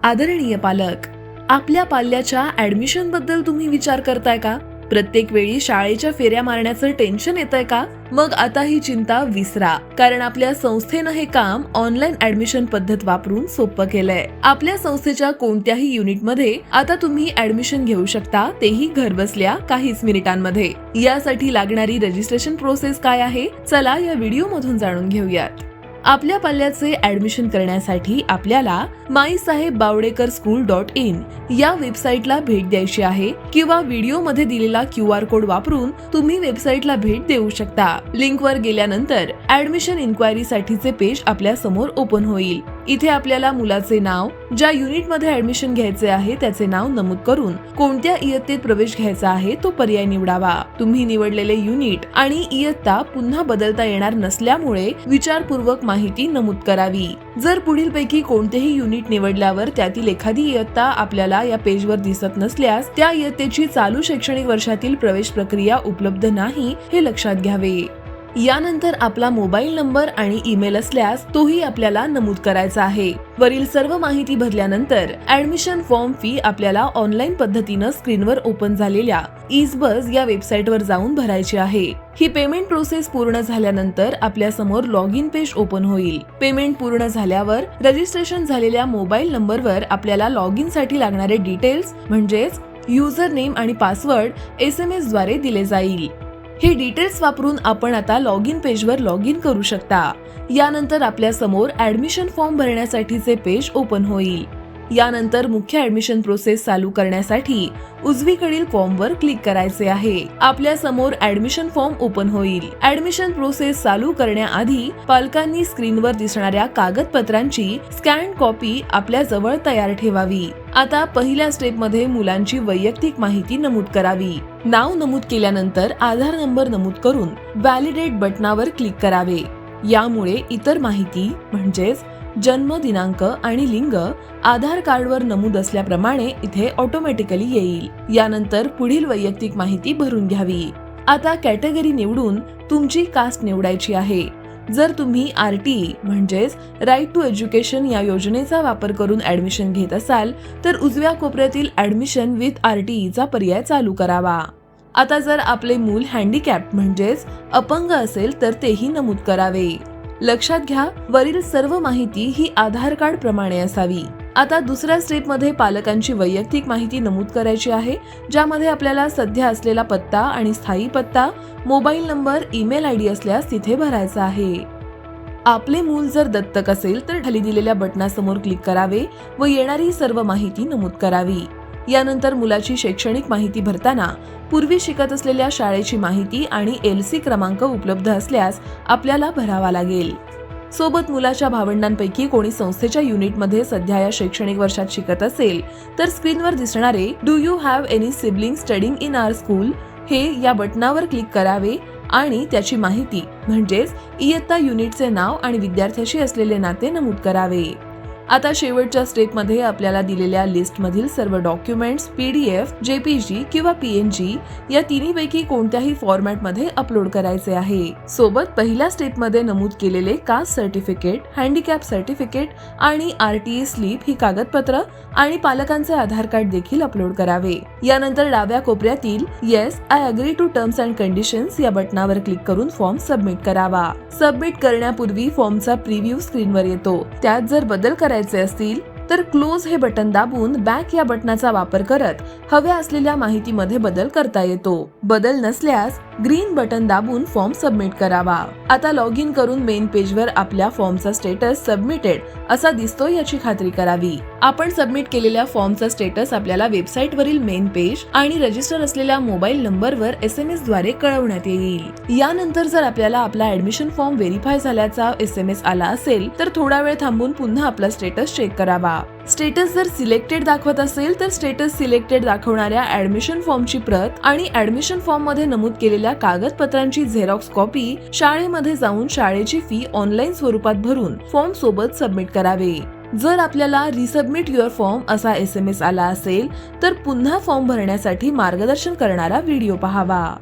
आदरणीय पालक, आपल्या पाल्याच्या ऍडमिशन बद्दल तुम्ही विचार करताय का? प्रत्येक वेळी शाळेच्या फेऱ्या मारण्याचं टेन्शन येतंय का? मग आता ही चिंता विसरा, कारण आपल्या संस्थेनं हे काम ऑनलाईन ऍडमिशन पद्धत वापरून सोपं केलंय. आपल्या संस्थेच्या कोणत्याही युनिटमध्ये आता तुम्ही ऍडमिशन घेऊ शकता, तेही घर बसल्या काहीच मिनिटांमध्ये. यासाठी लागणारी रजिस्ट्रेशन प्रोसेस काय आहे, चला या व्हिडिओ मधून जाणून घेऊयात. आपल्या पाल्याचे ऍडमिशन करण्यासाठी आपल्याला mysahebbawdekarSchool.in या वेबसाईटला भेट द्यायची आहे, किंवा व्हिडिओ मध्ये दिलेला QR कोड वापरून तुम्ही वेबसाईटला भेट देऊ शकता. लिंकवर गेल्यानंतर ऍडमिशन इन्क्वायरी साठीचे पेज आपल्या समोर ओपन होईल. इथे आपल्याला मुलाचे नाव, ज्या युनिट मध्ये ऍडमिशन घ्यायचे आहे त्याचे नाव नमूद करून कोणत्या इयत्तेत प्रवेश घ्यायचा आहे तो पर्याय निवडावा. तुम्ही निवडलेले युनिट आणि इयत्ता पुन्हा बदलता येणार नसल्यामुळे विचारपूर्वक माहिती नमूद करावी. जर पुढील पैकी कोणतेही युनिट निवडल्यावर त्यातील एखादी इयत्ता आपल्याला या पेजवर दिसत नसल्यास त्या इयत्तेची चालू शैक्षणिक वर्षातील प्रवेश प्रक्रिया उपलब्ध नाही हे लक्षात घ्यावे. यानंतर आपला मोबाईल नंबर आणि ईमेल असल्यास तोही आपल्याला नमूद करायचा आहे. वरील सर्व माहिती भरल्यानंतर ऍडमिशन फॉर्म फी आपल्याला ऑनलाईन पद्धतीनं स्क्रीनवर ओपन झालेल्या इजबस या वेबसाईटवर जाऊन भरायची आहे. ही पेमेंट प्रोसेस पूर्ण झाल्यानंतर आपल्या समोर लॉग इन पेज ओपन होईल. पेमेंट पूर्ण झाल्यावर रजिस्ट्रेशन झालेल्या मोबाईल नंबरवर आपल्याला लॉग इन साठी लागणारे डिटेल्स म्हणजेच युजर नेम आणि पासवर्ड SMS द्वारे दिले जाईल. हे डिटेल्स वापरून आपण आता लॉग इन पेजवर लॉग इन करू शकता. यानंतर आपल्या समोर ऍडमिशन फॉर्म भरण्यासाठीचे पेज ओपन होईल. यानंतर मुख्य ऍडमिशन प्रोसेस चालू करण्यासाठी उजवीकडील फॉर्मवर क्लिक करायचे आहे. आपल्या समोर ऍडमिशन फॉर्म ओपन होईल. ऍडमिशन प्रोसेस चालू करण्याआधी पालकांनी स्क्रीनवर दिसणाऱ्या कागदपत्रांची स्कॅन कॉपी आपल्या जवळ तयार ठेवावी. आता पहिल्या स्टेप मध्ये मुलांची वैयक्तिक माहिती नमूद करावी. नाव नमूद केल्यानंतर आधार नंबर नमूद करून व्हॅलिडेट बटनावर क्लिक करावे. यामुळे इतर माहिती म्हणजेच जन्म दिनांक आणि लिंग आधार कार्डवर नमूद असल्याप्रमाणे इथे ऑटोमॅटिकली येईल. यानंतर पुढील वैयक्तिक माहिती भरून घ्यावी. आता कॅटेगरी निवडून तुमची कास्ट निवडायची आहे. जर तुम्ही RTE म्हणजेच राईट टू एज्युकेशन या योजनेचा वापर करून ऍडमिशन घेत असाल तर उजव्या कोपऱ्यातील ऍडमिशन विथ RTE चा पर्याय चालू करावा. आता जर आपले मूल हँडिकॅप्ड म्हणजेच अपंग असेल तर तेही नमूद करावे. लक्षात घ्या, वरील सर्व माहिती ही आधार कार्ड प्रमाणे असावी. आता दुसऱ्या स्टेप मध्ये पालकांची वैयक्तिक माहिती नमूद करायची आहे, ज्यामध्ये आपल्याला सध्या असलेला पत्ता आणि स्थायी पत्ता, मोबाईल नंबर, ईमेल ID असल्यास तिथे भरायचा आहे. आपले मूल जर दत्तक असेल तर खाली दिलेल्या बटनासमोर क्लिक करावे व येणारी सर्व माहिती नमूद करावी. यानंतर मुलाची शैक्षणिक माहिती भरताना पूर्वी शिकत असलेल्या शाळेची माहिती आणि LC क्रमांक उपलब्ध असल्यास आपल्याला भरावा लागेल. सोबत मुलाच्या भावंडांपैकी कोणी संस्थेच्या युनिटमध्ये सध्या या शैक्षणिक वर्षात शिकत असेल तर स्क्रीनवर दिसणारे do you have any sibling studying in our school हे या बटनावर क्लिक करावे आणि त्याची माहिती म्हणजेच इयत्ता, युनिटचे नाव आणि विद्यार्थ्याशी असलेले नाते नमूद करावे. आता शेवटच्या स्टेप मध्ये आपल्याला दिलेल्या लिस्ट मधील सर्व डॉक्युमेंट्स PDF, JPG किंवा PNG या तिन्हीपैकी कोणत्याही फॉर्मॅट मध्ये अपलोड करायचे आहे. सोबत पहिल्या स्टेप मध्ये नमूद केलेले कास्ट सर्टिफिकेट, हँडिकॅप सर्टिफिकेट आणि RTE स्लिप ही कागदपत्र आणि पालकांचे आधार कार्ड देखील अपलोड करावे. यानंतर डाव्या कोपऱ्यातील yes I agree to terms and conditions या बटनावर क्लिक करून फॉर्म सबमिट करावा. सबमिट करण्यापूर्वी फॉर्मचा प्रिव्ह्यू स्क्रीनवर येतो. त्यात जर बदल करायचे असतील तर क्लोज हे बटन दाबून बॅक या बटनाचा वापर करत हव्या असलेल्या माहितीमध्ये बदल करता येतो. बदल नसल्यास ग्रीन बटन दाबून फॉर्म सबमिट करावा. आता लॉग इन करून मेन पेजवर आपल्या फॉर्मचा स्टेटस सबमिटेड असा दिसतो याची खात्री करावी. आपण सबमिट केलेल्या फॉर्मचा स्टेटस आपल्याला वेबसाईट वरील मेन पेज आणि रजिस्टर असलेल्या मोबाईल नंबरवर SMS द्वारे कळवण्यात येईल. यानंतर जर आपल्याला आपला ऍडमिशन फॉर्म व्हेरीफाय झाल्याचा SMS आला असेल तर थोडा वेळ थांबून पुन्हा आपला स्टेटस चेक करावा. स्टेटस जर सिलेक्टेड दाखवत असेल तर स्टेटस सिलेक्टेड दाखवणाऱ्या ऍडमिशन फॉर्मची प्रत आणि ऍडमिशन फॉर्म मध्ये नमूद केलेल्या कागदपत्रांची झेरॉक्स कॉपी शाळेमध्ये जाऊन शाळेची फी ऑनलाईन स्वरूपात भरून फॉर्म सोबत सबमिट करावे. जर आपल्याला रिसबमिट युअर फॉर्म असा SMS आला असेल तर पुन्हा फॉर्म भरण्यासाठी मार्गदर्शन करणारा व्हिडिओ पाहावा.